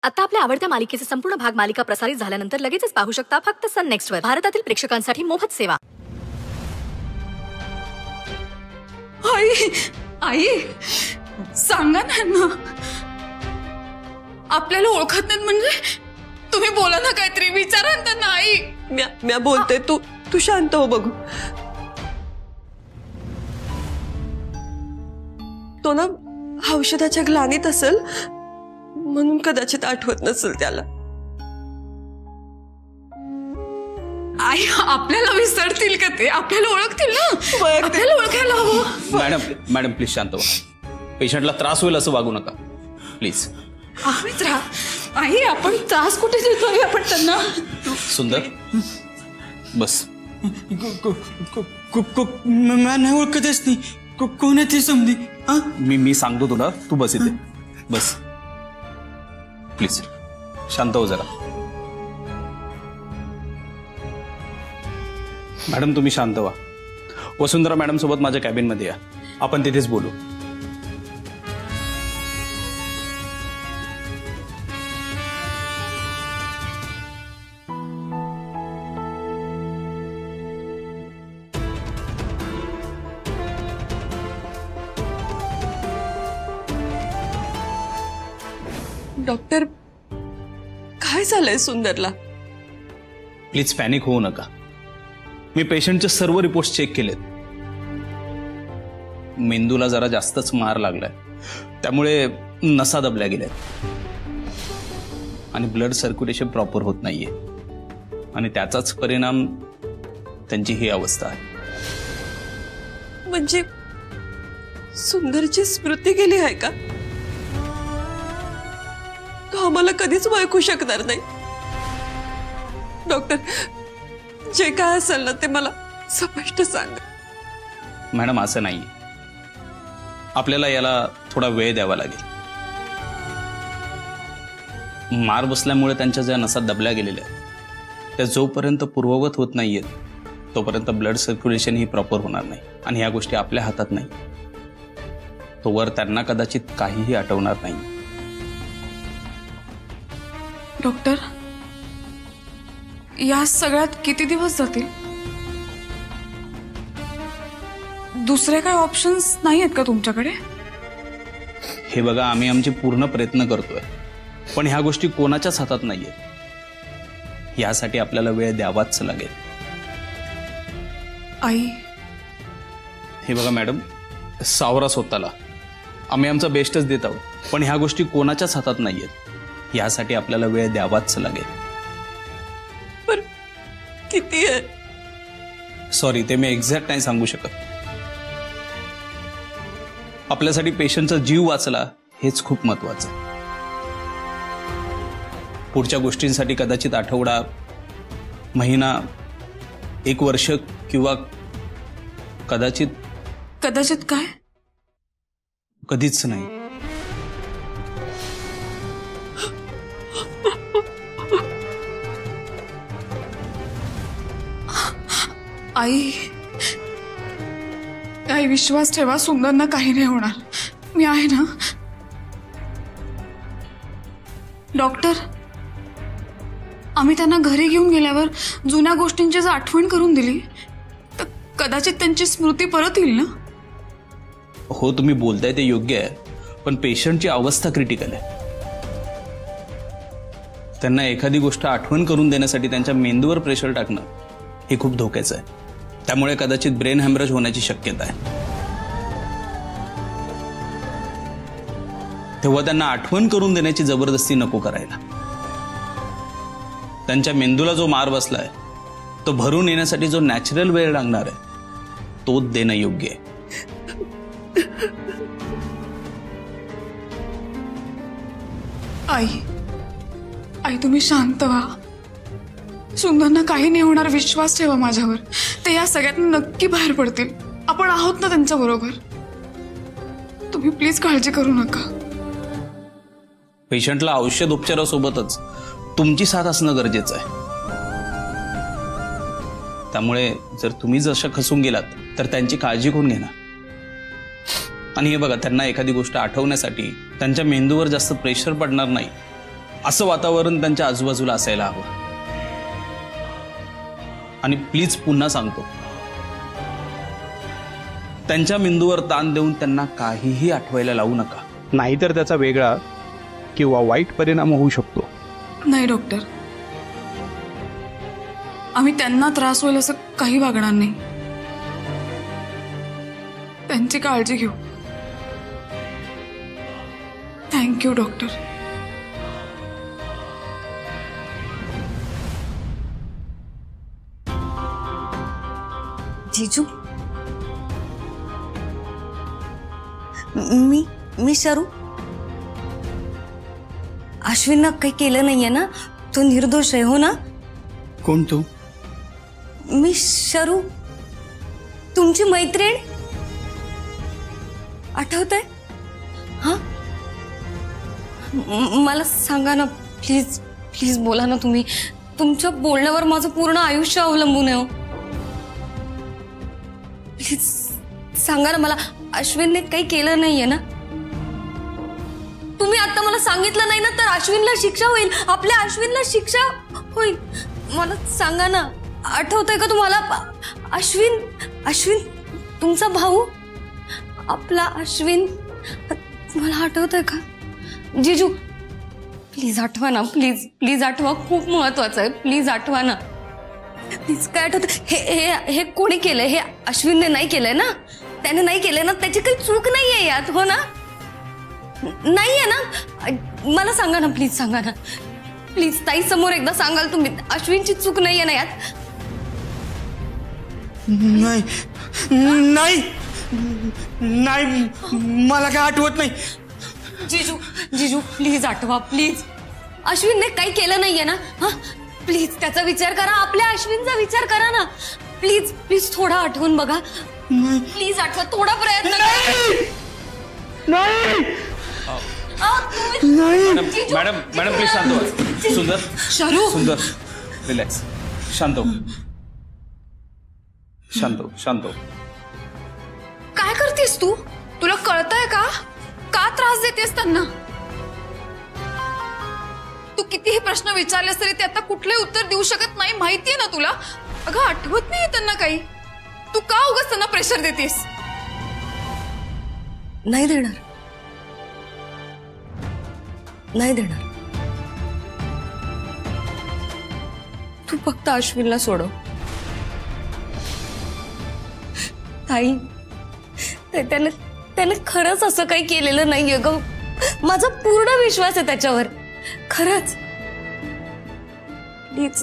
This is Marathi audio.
आता आपल्या आवडत्या मालिकेचे संपूर्ण भाग मालिका प्रसारित झाल्यानंतर लगेचच पाहू शकता फक्त सन नेक्स्ट वर. भारतातील प्रेक्षकांसाठी मोफत सेवा. आई आई सांगा ना, आपल्याला ओळखत नाहीत म्हणजे? तुम्ही बोला ना, काहीतरी विचारा ना त्यांना. आई मी बोलते, तू शांत हो. बघू, तो ना औषधाच्या ग्लानीत असेल म्हणून कदाचित आठवत नसेल त्याला. आई आपल्याला विसरतील का ते? आपल्याला ओळखतील ना, आपल्याला ओळखायला हवं. मॅडम प्लीज शांत व्हा. पेशंटला त्रास होईल असं वागू नका प्लीज. आई आपण त्रास कुठे देतोय आपण त्यांना? सुंदर बस. नाही ओळखतच नाही. कोण आहे ते समधी? मी सांगतो तुला, तू बस इथे बस प्लीज. शांत हो जरा. मॅडम तुम्ही शांत व्हा. वसुंधरा मॅडम सोबत माझ्या कॅबिन मध्ये या, आपण तिथेच बोलू. डॉक्टर काय झालंय सुंदरला? प्लीज पॅनिक होऊ नका. मी पेशंटचे सर्व रिपोर्ट्स चेक केलेत. मेंदूला जरा जास्तच मार लागलाय, त्यामुळे नसा दबल्या गेल्यात आणि ब्लड सर्क्युलेशन प्रॉपर होत नाहीये आणि त्याचाच परिणाम त्यांची ही अवस्था आहे. म्हणजे सुंदरची स्मृती गेली आहे का? तो आम्हाला कधीच ओळखू शकणार नाही. डॉक्टर जे काय असेल ना ते मला स्पष्ट सांगा. मॅडम असं नाही, आपल्याला याला थोडा वेळ द्यावा लागेल. मार बसल्यामुळे त्यांच्या ज्या नसा दबल्या गेलेल्या त्या जोपर्यंत पूर्ववत होत नाहीयेत तोपर्यंत ब्लड सर्क्युलेशन ही प्रॉपर होणार नाही आणि ह्या गोष्टी आपल्या हातात नाही. तोवर त्यांना कदाचित काहीही आठवणार नाही. डॉक्टर या सगळ्यात किती दिवस जातील? दुसरे काय ऑप्शन्स नाही आहेत का तुमच्याकडे? हे बघा, आम्ही आमचे पूर्ण प्रयत्न करतोय, पण ह्या गोष्टी कोणाच्याच हातात नाहीये. यासाठी आपल्याला वेळ द्यावाच लागेल. आई हे बघा मॅडम, सावरा स्वतःला. आम्ही आमचा बेस्टच देत आहोत, पण ह्या गोष्टी कोणाच्याच हातात नाहीयेत. यासाठी आपल्याला वेळ द्यावाच लागेल. पण किती आहे? सॉरी, ते मी एक्झॅक्ट नाही सांगू शकत. आपल्यासाठी पेशंटचा जीव वाचला हेच खूप महत्वाचं आहे. पुढच्या गोष्टींसाठी कदाचित आठवडा, महिना, 1 वर्ष किंवा कदाचित काय? कधीच नाही. आई विश्वास ठेवा, सुंदरना काही नाही होणार. मी आहे ना. डॉक्टर आम्ही त्यांना घरी घेऊन गेल्यावर जुन्या गोष्टींची आठवण करून दिली तर कदाचित त्यांची स्मृती परत येईल ना? हो, तुम्ही बोलताय ते योग्य आहे, पण पेशंटची अवस्था क्रिटिकल आहे. त्यांना एखादी गोष्ट आठवण करून देण्यासाठी त्यांच्या मेंदूवर प्रेशर टाकणं हे खूप धोक्याचं आहे. त्यामुळे कदाचित ब्रेन हॅमरेज होण्याची शक्यता आहे. तेव्हा त्यांना आठवण करून देण्याची जबरदस्ती नको करायला. त्यांच्या मेंदूला जो मार बसलाय तो भरून येण्यासाठी जो नॅचरल वेळ लागणार आहे तोच देणं योग्य आहे. आई तुम्ही शांत व्हा. सुंदरना काही नाही होणार, विश्वास ठेवा माझ्यावर. ते या सगळ्यात नक्की बाहेर पडतील. आपण आहोत ना त्यांच्या बरोबर. तुम्ही प्लीज काळजी करू नका. पेशंटला औषध उपचारासोबतच तुमची साथ असणं गरजेचं आहे. त्यामुळे जर तुम्ही जशा खसून गेलात तर त्यांची काळजी कोण घेणार? आणि हे बघा, त्यांना एखादी गोष्ट आठवण्यासाठी त्यांच्या मेंदूवर जास्त प्रेशर पडणार नाही असं वातावरण त्यांच्या आजूबाजूला असायला हवं. आणि प्लीज पुन्हा सांगतो, त्यांच्या मेंदूवर ताण देऊन त्यांना काहीही आठवायला लावू नका, नाहीतर त्याचा वेगळा किंवा वाईट परिणाम होऊ शकतो. नाही डॉक्टर, आम्ही त्यांना त्रास होईल असं काही वागणार नाही. त्यांची काळजी घेऊ. Thank you doctor. जीजू, मी शरू. अश्विननं काही केलं नाहीये ना? तो निर्दोष आहे, हो ना? कोण तू? मी शरू, तुमची मैत्रीण. आठवतंय? हा, मला सांगा ना प्लीज. प्लीज बोला ना तुम्ही. तुमच्या बोलण्यावर माझं पूर्ण आयुष्य अवलंबून आहे. प्लीज सांगा ना मला. अश्विनने काही केलं नाहीये ना? तुम्ही आता मला सांगितलं नाही ना तर अश्विनला शिक्षा होईल. आपल्या अश्विनला शिक्षा होईल. मला सांगा ना, आठवतंय का तुम्हाला? अश्विन तुमचा भाऊ, आपला अश्विन, मला आठवतंय का? जीजू प्लीज आठवा ना. प्लीज प्लीज आठवा. खूप महत्वाचं आहे. प्लीज आठवा ना. प्लीज. काय आठवत? हे कोणी केलंय? हे अश्विनने नाही केलंय ना? त्याने नाही केलंय ना? त्याची काही चूक नाहीये यात, हो ना? नाहीये ना? मला सांगा ना, प्लीज सांगा ना. प्लीज ताई समोर एकदा सांगाल तुम्ही, अश्विनची चूक नाहीये ना यात? नाही नाही नाही, मला काय आठवत नाही. जीजू प्लीज आठवा. प्लीज. अश्विनने काही केलं नाहीये ना? हा, प्लीज त्याचा विचार करा. आपल्या अश्विनचा विचार करा ना. प्लीज प्लीज थोडा आठवून बघा. प्लीज आठवा. थोडा प्रयत्न करा. मॅडम प्लीज शांत व्हा. सुंदर रिलॅक्स. शांत हो. काय करतेस तू? तुला कळतंय का? का त्रास देतेस त्यांना? तू कितीही प्रश्न विचारलेस तरी ते आता कुठलंही उत्तर देऊ शकत नाही, माहितीये ना तुला? अगं आठवत नाहीये त्यांना काही. तू का उगाच त्यांना प्रेशर देतेस? नाही देणार. तू फक्त अश्विनला सोडव. ताई, त्याने खरंच असं काही केलेलं नाहीये ग. माझा पूर्ण विश्वास आहे त्याच्यावर. खरंच. प्लीज